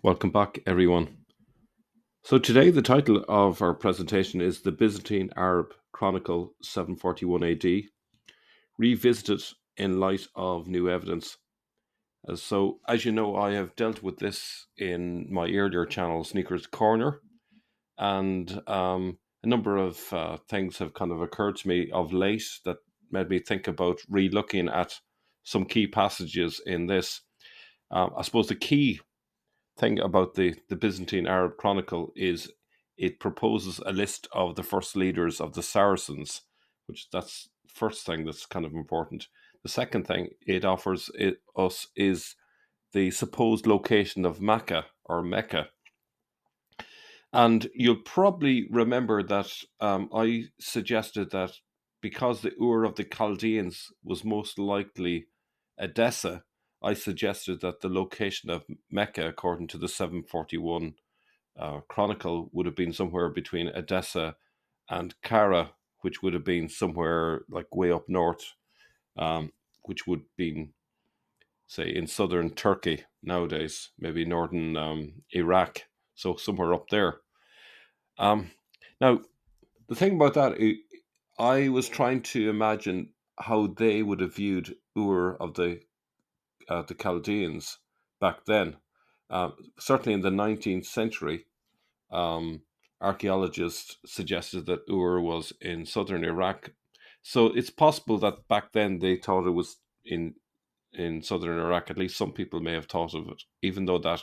Welcome back, everyone. So, today the title of our presentation is The Byzantine-Arab Chronicle 741 AD, revisited in light of new evidence. So, as you know, I have dealt with this in my earlier channel, Sneakers Corner, and a number of things have kind of occurred to me of late that made me think about re-looking at some key passages in this. I suppose the key thing about the Byzantine Arab Chronicle is it proposes a list of the first leaders of the Saracens, which that's the first thing that's kind of important. The second thing it offers us is the supposed location of Mecca. And you'll probably remember that I suggested that because the Ur of the Chaldeans was most likely Edessa, I suggested that the location of Mecca, according to the 741 Chronicle, would have been somewhere between Edessa and Kara, which would have been somewhere like way up north, which would be, say, in southern Turkey nowadays, maybe northern Iraq, so somewhere up there. Um, Now, the thing about that, I was trying to imagine how they would have viewed Ur of the Chaldeans back then. Certainly in the 19th century, um, archaeologists suggested that Ur was in southern Iraq. So it's possible that back then they thought it was in southern Iraq. At least some people may have thought of it, even though that,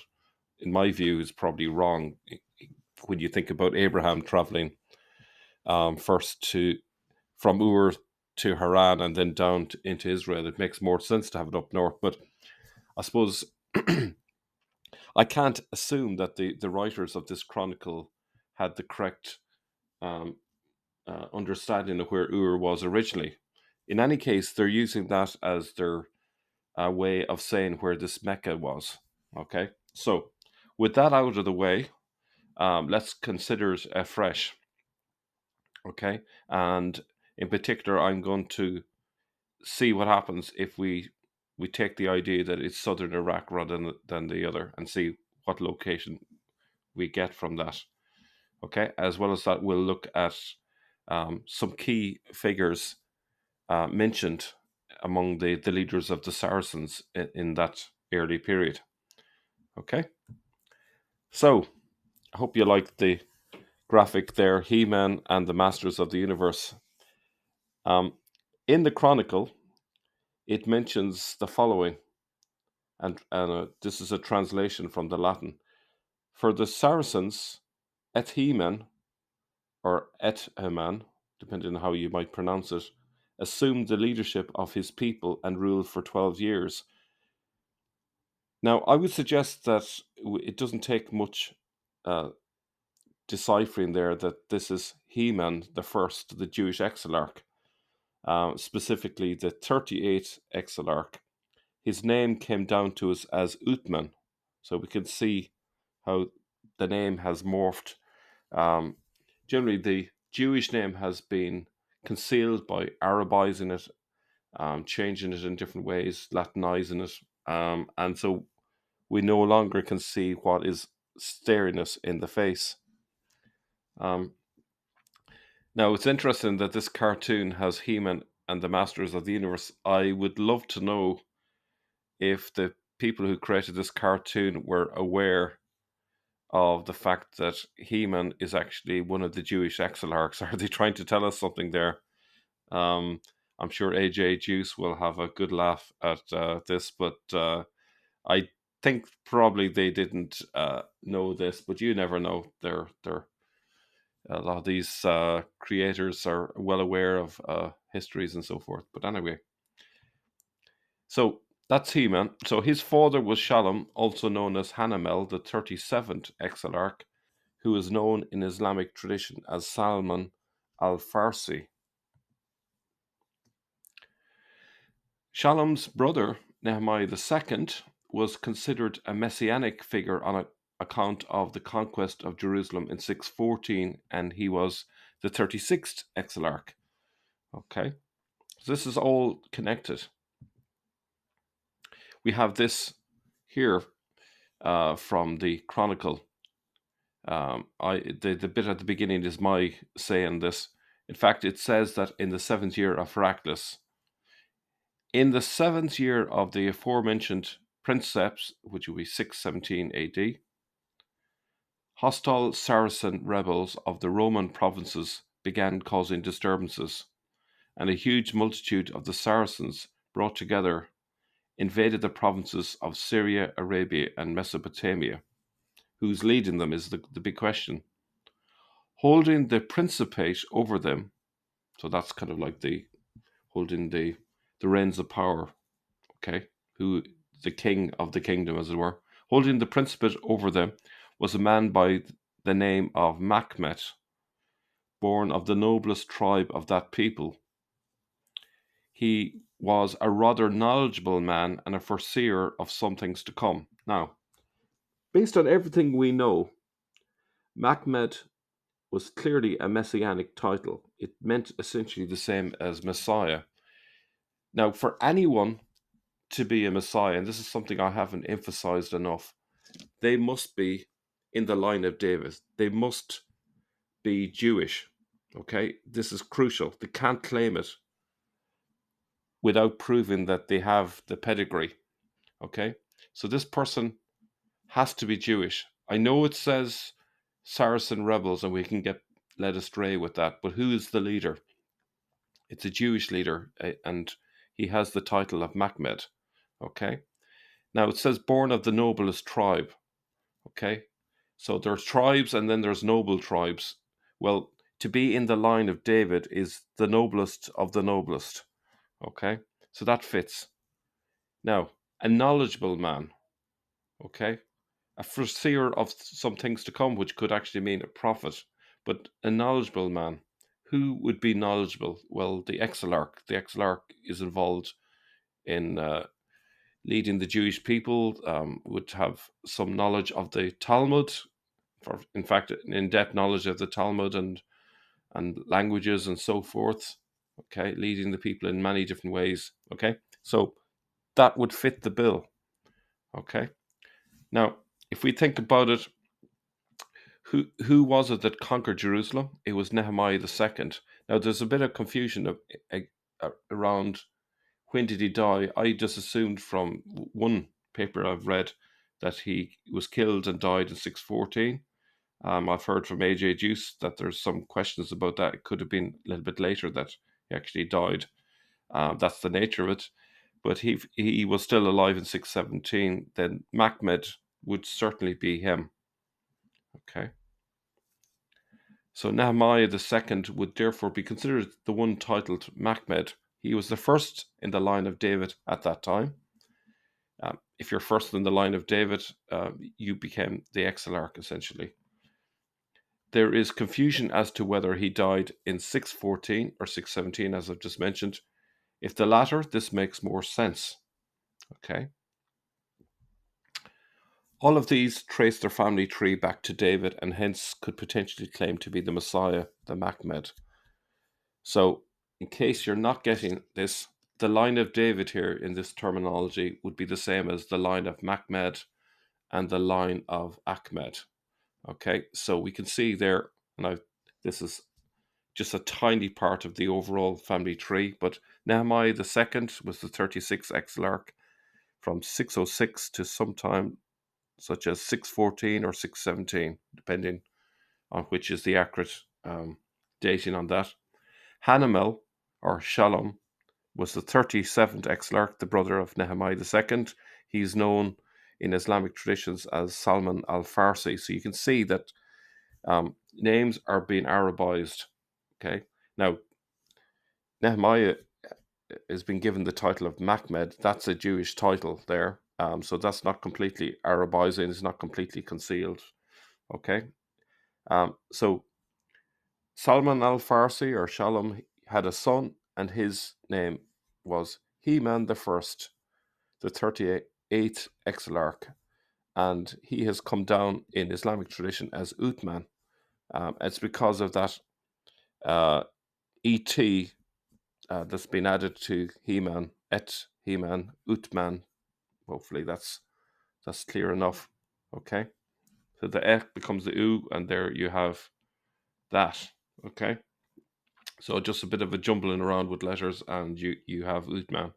in my view, is probably wrong. When you think about Abraham traveling first to from Ur to Haran and then down into Israel, it makes more sense to have it up north. But I suppose I can't assume that the writers of this chronicle had the correct um, understanding of where Ur was originally. In any case, they're using that as their way of saying where this Mecca was. Okay, so with that out of the way, let's consider it afresh. Okay, and in particular, I'm going to see what happens if we take the idea that it's southern Iraq rather than the other, and see what location we get from that. Okay, as well as that, we'll look at some key figures mentioned among the leaders of the Saracens in that early period. Okay, so I hope you like the graphic there, He-Man and the Masters of the Universe. Um, in the Chronicle, it mentions the following, and this is a translation from the Latin. For the Saracens, et Heman, or et Heman, depending on how you might pronounce it, assumed the leadership of his people and ruled for 12 years. Now, I would suggest that it doesn't take much uh, deciphering there that this is Heman the first, the Jewish exilarch, specifically the 38th exilarch. His name came down to us as Utman, so we can see how the name has morphed. Um, Generally, the Jewish name has been concealed by Arabizing it, changing it in different ways, Latinizing it, and so we no longer can see what is staring us in the face. Um, Now, it's interesting that this cartoon has He-Man and the Masters of the Universe. I would love to know if the people who created this cartoon were aware of the fact that He-Man is actually one of the Jewish exilarchs. Are they trying to tell us something there? Um, I'm sure AJ Juice will have a good laugh at this, but I think probably they didn't know this, but you never know. They're a lot of these creators are well aware of histories and so forth. But anyway, so that's He-Man. So his father was Shalom, also known as Hanamel, the 37th exilarch, who is known in Islamic tradition as Salman al-Farsi. Shalom's brother, Nehemiah II, was considered a messianic figure on account of the conquest of Jerusalem in 614, and he was the 36th exilarch. Okay, so this is all connected. We have this here. from the Chronicle. The bit at the beginning is my saying this. In fact, it says that in the 7th year of Heraclius, in the 7th year of the aforementioned princeps, which will be 617 AD, hostile Saracen rebels of the Roman provinces began causing disturbances, and a huge multitude of the Saracens brought together invaded the provinces of Syria, Arabia, and Mesopotamia. Who's leading them is the big question. Holding the principate over them, so that's kind of like holding the reins of power, okay, who the king of the kingdom, as it were. Holding the principate over them was a man by the name of Machmet, born of the noblest tribe of that people. He was a rather knowledgeable man and a foreseer of some things to come. Now, based on everything we know, Machmet was clearly a messianic title. It meant essentially the same as Messiah. Now, for anyone to be a Messiah, and this is something I haven't emphasized enough, they must be in the line of David. They must be Jewish. Okay, this is crucial. They can't claim it without proving that they have the pedigree. Okay, so this person has to be Jewish. I know it says Saracen rebels, and we can get led astray with that, but who is the leader? It's a Jewish leader, and he has the title of Machmed. Okay, now it says born of the noblest tribe. Okay, so there's tribes and then there's noble tribes. Well, to be in the line of David is the noblest of the noblest. Okay, so that fits. Now, a knowledgeable man. Okay, a foreseer of some things to come, which could actually mean a prophet, but a knowledgeable man. Who would be knowledgeable? Well, the exilarch. The exilarch is involved in leading the Jewish people, would have some knowledge of the Talmud, in fact, an in-depth knowledge of the Talmud and languages and so forth. Okay, leading the people in many different ways. Okay, so that would fit the bill. Okay, now if we think about it, who was it that conquered Jerusalem? It was Nehemiah II. Now there's a bit of confusion around when did he die. I just assumed from one paper I've read that he was killed and died in 614. I've heard from AJ Juice that there's some questions about that. It could have been a little bit later that he actually died. That's the nature of it. But he was still alive in 617. Then Machmed would certainly be him. Okay. So Nehemiah II would therefore be considered the one titled Machmed. He was the first in the line of David at that time. If you're first in the line of David, you became the exilarch, essentially. There is confusion as to whether he died in 614 or 617, as I've just mentioned. If the latter, this makes more sense. Okay. All of these trace their family tree back to David and hence could potentially claim to be the Messiah, the Machmed. So, in case you're not getting this, the line of David here in this terminology would be the same as the line of Machmed and the line of Ahmed. Okay, so we can see there, and this is just a tiny part of the overall family tree, but Nehemiah II was the 36th exilarch from 606 to sometime such as 614 or 617, depending on which is the accurate dating on that. Hanamel, or Shalom, was the 37th exilarch, the brother of Nehemiah II. He's known in Islamic traditions as Salman al-Farsi. So you can see that names are being Arabized. Okay, now Nehemiah has been given the title of Machmed. That's a Jewish title there. So that's not completely Arabizing, it's not completely concealed. Okay. So Salman al-Farsi, or Shalom, had a son, and his name was Heman I, the 38th exilarch, and he has come down in Islamic tradition as Uthman. It's because of that ET that's been added to Heman, Heman, Uthman. Hopefully that's clear enough. Okay, so the ek becomes the u, and there you have that. Okay, so just a bit of a jumbling around with letters, and you have Uthman.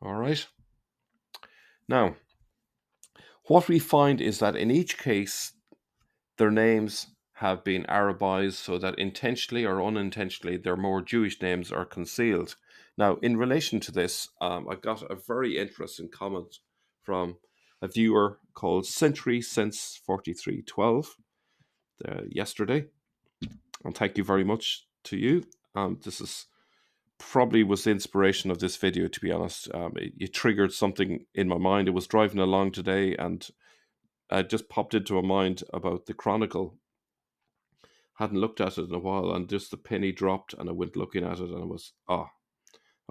All right. Now, what we find is that in each case, their names have been Arabized so that intentionally or unintentionally their more Jewish names are concealed. Now, in relation to this, I got a very interesting comment from a viewer called Century Sense 4312 yesterday, and thank you very much to you. This is probably was the inspiration of this video, to be honest. It triggered something in my mind. I was driving along today, and it just popped into my mind about the Chronicle. Hadn't looked at it in a while, and just the penny dropped, and I went looking at it, and I was,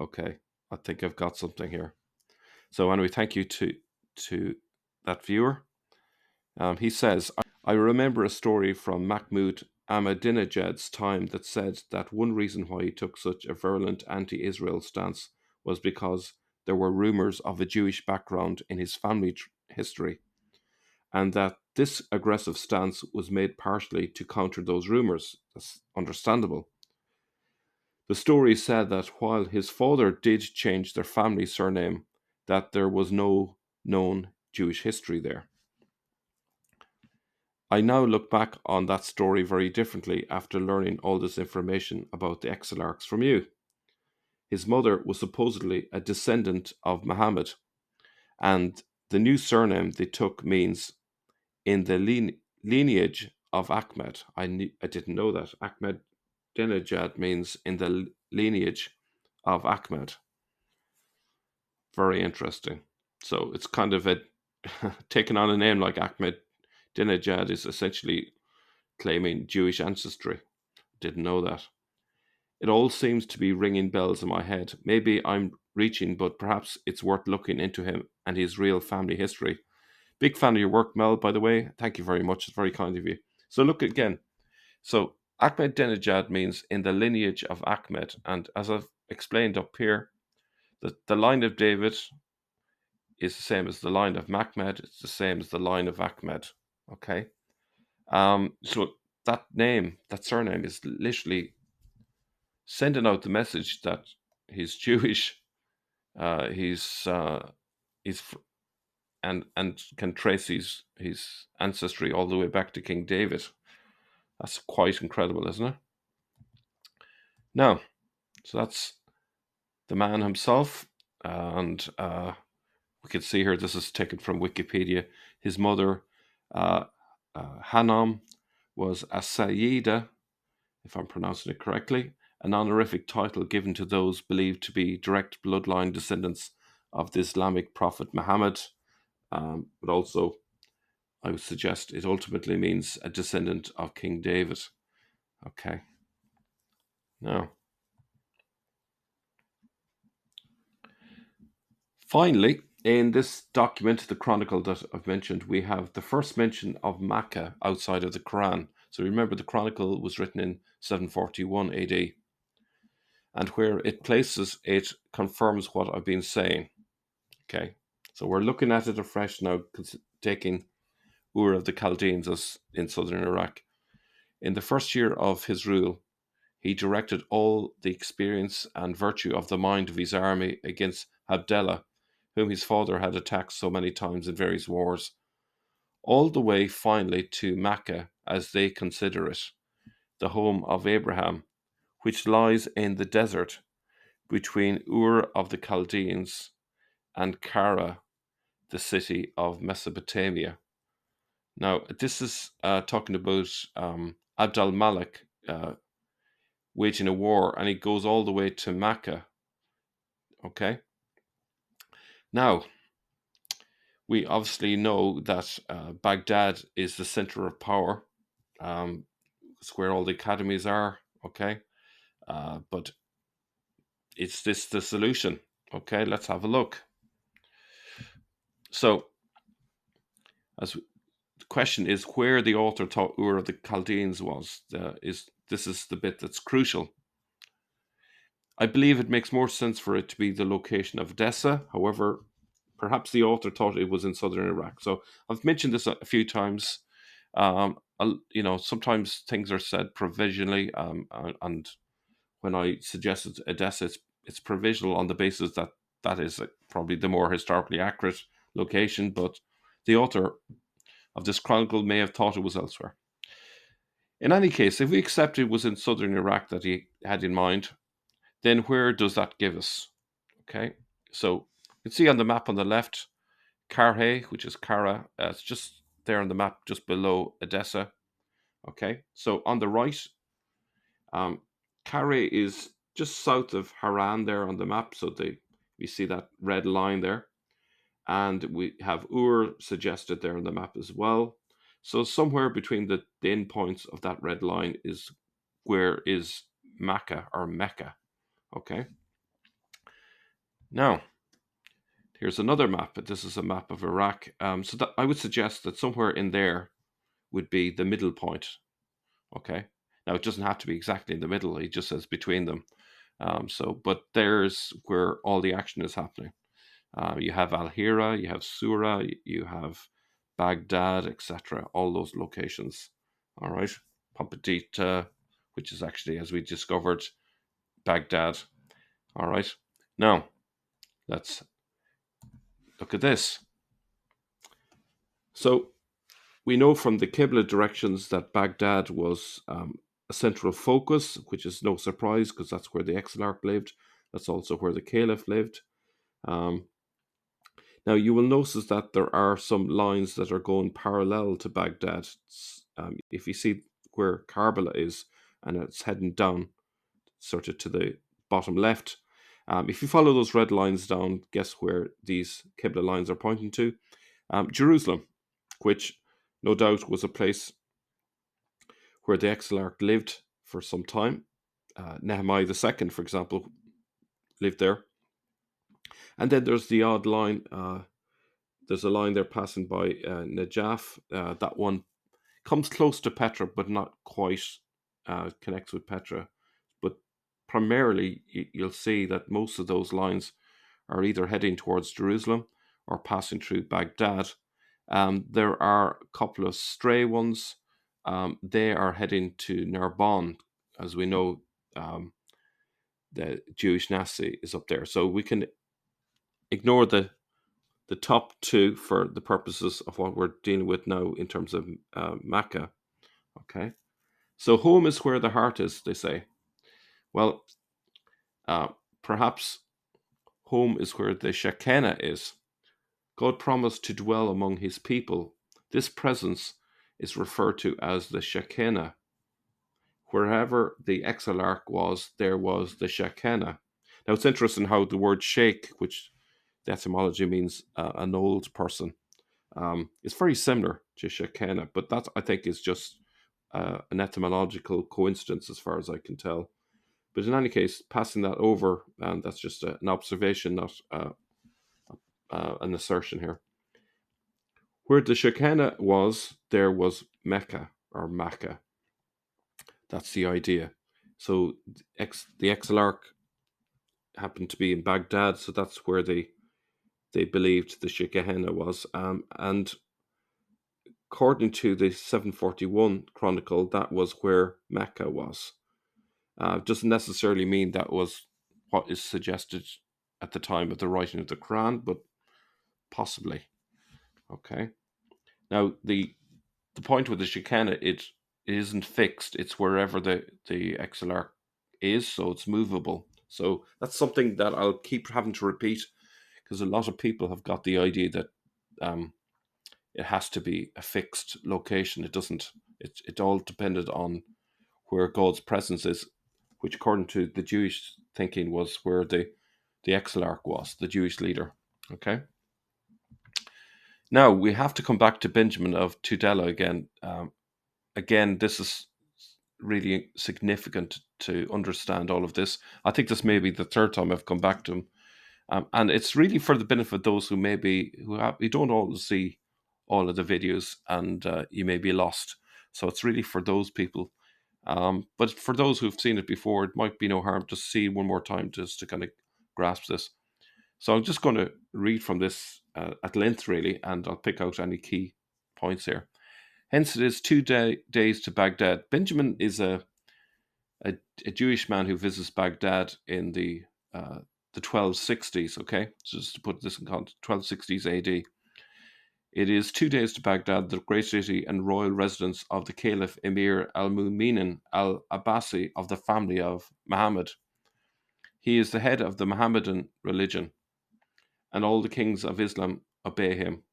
okay, I think I've got something here. So anyway, thank you to that viewer. He says, I remember a story from Mahmud Ahmadinejad's time that said that one reason why he took such a virulent anti-Israel stance was because there were rumors of a Jewish background in his family history, and that this aggressive stance was made partially to counter those rumors. That's understandable. The story said that while his father did change their family surname, that there was no known Jewish history there. I now look back on that story very differently after learning all this information about the exilarchs from you. His mother was supposedly a descendant of Muhammad, and the new surname they took means in the lineage of Ahmad. I didn't know that. Ahmadinejad means in the lineage of Ahmad. Very interesting. So it's kind of a taking on a name like Ahmadinejad is essentially claiming Jewish ancestry. Didn't know that. It all seems to be ringing bells in my head. Maybe I'm reaching, but perhaps it's worth looking into him and his real family history. Big fan of your work, Mel, by the way. Thank you very much. It's very kind of you. So look again. So Ahmadinejad means in the lineage of Ahmed. And as I've explained up here, the line of David is the same as the line of Mahmed. It's the same as the line of Ahmed. Okay. So that name, that surname is literally sending out the message that he's Jewish, he's and can trace his ancestry all the way back to King David. That's quite incredible, isn't it? Now, so that's the man himself, and we can see here. This is taken from Wikipedia. His mother, Hanam, was a Sayyida, if I'm pronouncing it correctly, an honorific title given to those believed to be direct bloodline descendants of the Islamic prophet Muhammad, but also I would suggest it ultimately means a descendant of King David. Okay. Now, finally, in this document, the Chronicle that I've mentioned, we have the first mention of Mecca outside of the Quran. So remember, the Chronicle was written in 741 AD. And where it places, it confirms what I've been saying. Okay, so we're looking at it afresh now, taking Ur of the Chaldeans as in southern Iraq. In the first year of his rule, he directed all the experience and virtue of the mind of his army against Abdallah, whom his father had attacked so many times in various wars, all the way finally to Mecca, as they consider it, the home of Abraham, which lies in the desert between Ur of the Chaldeans and Kara, the city of Mesopotamia. Now, this is talking about Abd al-Malik waging a war, and he goes all the way to Mecca. Okay. Now, we obviously know that Baghdad is the center of power. It's where all the academies are. Okay. But is this the solution? Okay, let's have a look. So, the question is where the author thought Ur of the Chaldeans was. This is the bit that's crucial. I believe it makes more sense for it to be the location of Edessa. However, Perhaps the author thought it was in southern Iraq. So I've mentioned this a few times. Sometimes things are said provisionally, and when I suggested Edessa, it's provisional on the basis that that is probably the more historically accurate location, but the author of this chronicle may have thought it was elsewhere. In any case, if we accept it was in southern Iraq that he had in mind, then where does that give us? Okay, so you can see on the map on the left, Karhe, which is Kara, it's just there on the map, just below Edessa. Okay, so on the right, Karhe is just south of Haran there on the map. So we see that red line there, and we have Ur suggested there on the map as well. So somewhere between the end points of that red line is where is Mecca or Mecca. Okay. Now, here's another map. This is a map of Iraq. So that I would suggest that somewhere in there would be the middle point. Okay. Now, it doesn't have to be exactly in the middle. It just says between them. But there's where all the action is happening. You have Al-Hira, you have Surah, you have Baghdad, etc. All those locations. All right. Pampatita, which is actually, as we discovered, Baghdad. All right. Now, let's look at this. So we know from the Qibla directions that Baghdad was a central focus, which is no surprise because that's where the exilarch lived. That's also where the caliph lived. Now, you will notice that there are some lines that are going parallel to Baghdad. If you see where Karbala is, and it's heading down sort of to the bottom left, if you follow those red lines down, guess where these Qibla lines are pointing to? Jerusalem, which no doubt was a place where the exilarch lived for some time. Nehemiah II, for example, lived there. And then there's the odd line. There's a line there passing by Najaf. That one comes close to Petra, but not quite connects with Petra. But primarily, you'll see that most of those lines are either heading towards Jerusalem or passing through Baghdad. There are a couple of stray ones. They are heading to Narbonne. As we know, the Jewish Nazi is up there. So we can ignore the top two for the purposes of what we're dealing with now in terms of Mecca. Okay. So home is where the heart is, they say. Well, perhaps home is where the Shekhinah is. God promised to dwell among his people. This presence is referred to as the Shekhinah. Wherever the exilarch was, there was the Shekhinah. Now, it's interesting how the word sheikh, which the etymology means an old person, is very similar to Shekhinah, but that, I think, is just an etymological coincidence as far as I can tell. But in any case, passing that over, and that's just an observation, not an assertion here. Where the Shekhinah was, there was Mecca or Mecca. That's the idea. So the exilarch happened to be in Baghdad, so that's where they believed the Shekhinah was. And according to the 741 Chronicle, that was where Mecca was. Doesn't necessarily mean that was what is suggested at the time of the writing of the Quran, but possibly. Okay. Now, the point with the Shekhinah, it isn't fixed. It's wherever the exilarch is, so it's movable. So that's something that I'll keep having to repeat because a lot of people have got the idea that it has to be a fixed location. It doesn't. It all depended on where God's presence is, which according to the Jewish thinking was where the exilarch was, the Jewish leader. Okay. Now we have to come back to Benjamin of Tudela again. Again, this is really significant to understand all of this. I think this may be the third time I've come back to him, and it's really for the benefit of those who who don't always see all of the videos, and you may be lost. So it's really for those people. But for those who've seen it before, it might be no harm to see one more time just to kind of grasp this. So I'm just going to read from this at length, really, and I'll pick out any key points here. Hence, it is 2 days to Baghdad. Benjamin is a Jewish man who visits Baghdad in the 1260s. Okay, so just to put this in context, 1260s AD. It is 2 days to Baghdad, the great city and royal residence of the Caliph Emir al-Mu'minin al-Abbasi of the family of Muhammad. He is the head of the Mohammedan religion, and all the kings of Islam obey him.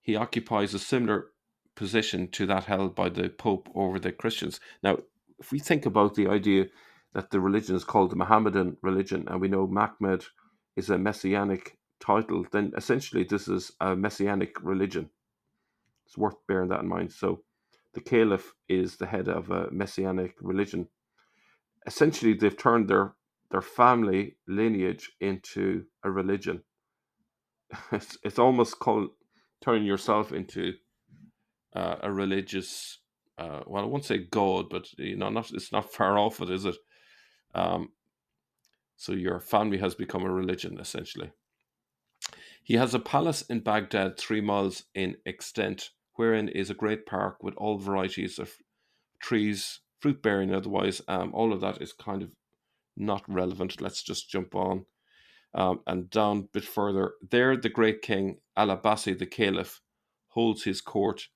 He occupies a similar position to that held by the Pope over the Christians. Now, if we think about the idea that the religion is called the Mohammedan religion, and we know Mahmed is a Messianic title, then essentially this is a Messianic religion. It's worth bearing that in mind. So the Caliph is the head of a Messianic religion. Essentially, they've turned their family lineage into a religion. It's almost called turning yourself into a religious, well, I won't say god, but it's not far off it, is it? So your family has become a religion, essentially. He has a palace in Baghdad 3 miles in extent, wherein is a great park with all varieties of trees, fruit bearing otherwise. All of that is kind of not relevant. Let's just jump on and down a bit further. There, the great king Al-Abbasi, the Caliph, holds his court,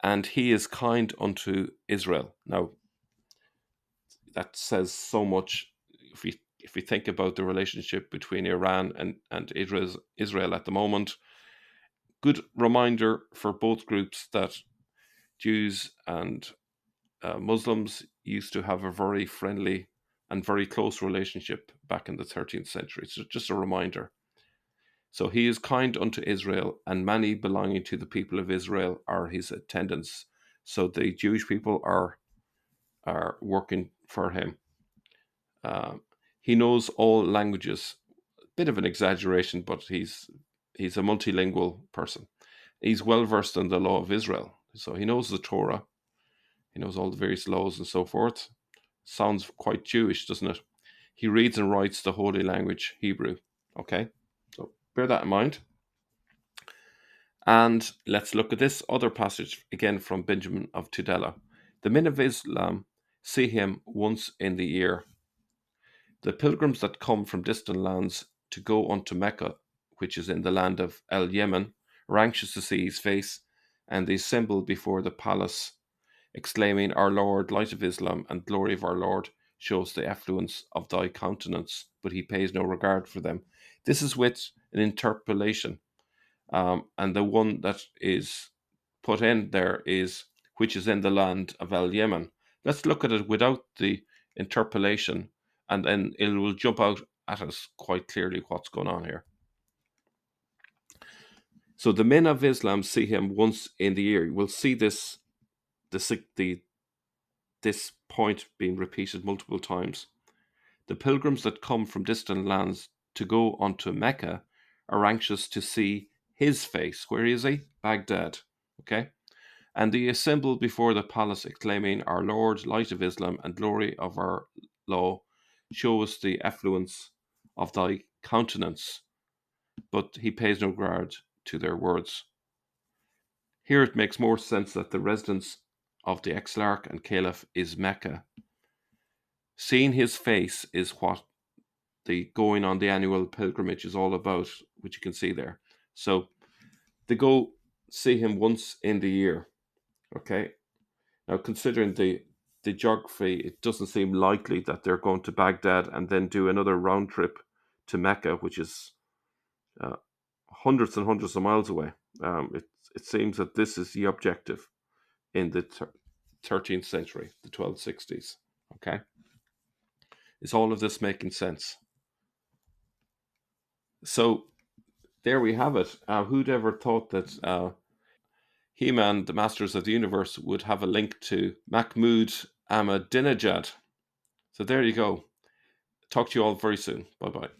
and he is kind unto Israel. Now, that says so much. If we think about the relationship between Iran and Israel at the moment, good reminder for both groups that Jews and Muslims used to have a very friendly and very close relationship back in the 13th century. So just a reminder. So he is kind unto Israel, and many belonging to the people of Israel are his attendants. So the Jewish people are working for him. He knows all languages. Bit of an exaggeration, but he's a multilingual person. He's well versed in the law of Israel, so he knows the Torah. He knows all the various laws and so forth. Sounds quite Jewish, doesn't it? He reads and writes the holy language, Hebrew. Okay, so bear that in mind. And let's look at this other passage again from Benjamin of Tudela. The men of Islam see him once in the year. The pilgrims that come from distant lands to go unto Mecca, which is in the land of El Yemen, are anxious to see his face, and they assemble before the palace, exclaiming, Our Lord, light of Islam, and glory of our Lord, shows the effluence of thy countenance, but he pays no regard for them. This is with an interpolation, and the one that is put in there is, which is in the land of El Yemen. Let's look at it without the interpolation, and then it will jump out at us quite clearly what's going on here. So the men of Islam see him once in the year. We'll see this point being repeated multiple times. The pilgrims that come from distant lands to go unto Mecca are anxious to see his face. Where is he? Baghdad. Okay? And they assemble before the palace, exclaiming, Our Lord, light of Islam, and glory of our law, show us the effluence of thy countenance. But he pays no regard to their words. Here it makes more sense that the residence of the exilarch and caliph is Mecca. Seeing his face is what the going on the annual pilgrimage is all about, which you can see there. So they go see him once in the year. Okay. Now, considering the geography, it doesn't seem likely that they're going to Baghdad and then do another round trip to Mecca, which is hundreds and hundreds of miles away. It seems that this is the objective in the 13th century, the 1260s. Okay. Is all of this making sense? So there we have it. Who'd ever thought that Heman, the Masters of the Universe, would have a link to Mahmoud Ahmadinejad? So there you go. Talk to you all very soon. Bye-bye.